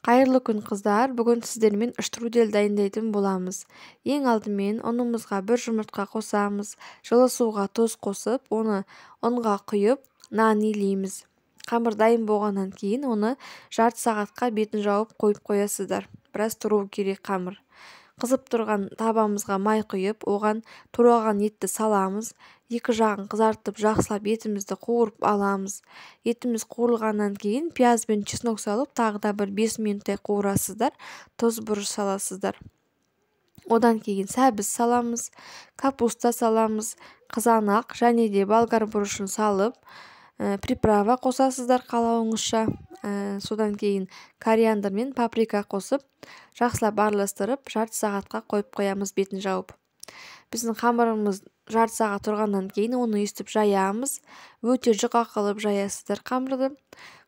Кайырлы күн қыздар, бүгін сіздермен штрудель дайындайтын боламыз. Ең алдымен ұнымызға бір жұмыртқа қосамыз, жылы суға тұз қосып, оны ұнға құйып, нан илейміз. Қамыр дайын болғаннан кейін оны жарты сағатқа бетін жауып қойып қоясыздар. Біраз тұру керек қамыр. Қызып тұрған табамызға май құйып, оған туралған етті саламыз. Екі жағын қызартып, жақсылап етімізді қуырып аламыз. Етіміз қуырылғаннан кейін пияз бен чеснок салып, тағы да бір 5 минуттай қуырасыздар. Тұз бұрыш саласыздар. Одан кейін сәбіз саламыз, капуста саламыз, қызанақ және де болгар бұрышын салып, приправа қосасыздар қалауыңызша. Содан кейін кориандр мен паприка қосып, жақсылап араластырып, жарты сағатқа қойып қоямыз бетін жауып. Біздің қамырымыз жарты сағат тұрғаннан кейін оны үстіп жаямыз. Өте жұқа қылып жаясыздар қамырды.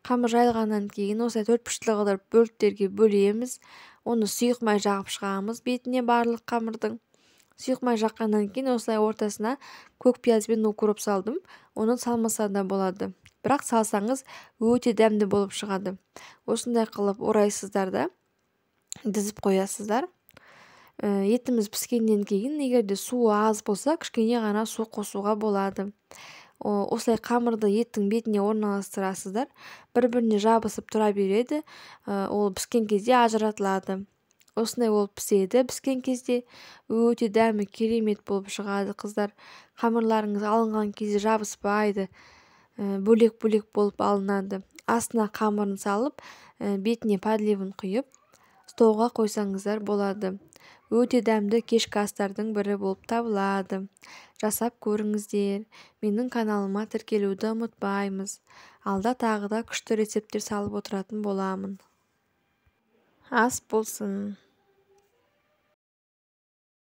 Қамыр жайылғаннан кейін осылай 4 қылып бөліктерге бөлеміз. Оны сұйық май жағып шығамыз бетіне барлық қамырдың. Сұйық май жаққаннан кейін осылай ортасына көк пияз бен укроп салдым. Оны салмаса да болады. Бірақ салсаңыз өте дәмді болып шығады. Осындай қылып орайсыздар да дізіп қоясыздар. Етіміз піскеннен кейін егерде суы аз болса, кішкене ғана су қосуға болады. Осылай қамырды еттің бетіне орналастырасыздар. Бір-біріне жабысып тұра береді. Ол піскен кезде ажыратылады. Осындай болып піседі. Піскен кезде өте дәмі керемет болып шығады қыздар. Қамырларыңыз алынған кезде жабыспайды. Бөлек-бөлек болып алынады. Астына қамырын салып, бетіне подливын құйып, столға қойсаңыздар болады. Өте дәмді кешкі астардың бірі болып табылады. Жасап көріңіздер. Менің каналыма тіркелуді ұмытпаймыз. Алда тағы да күшті рецепттер салып отыратын боламын. Ас болсын.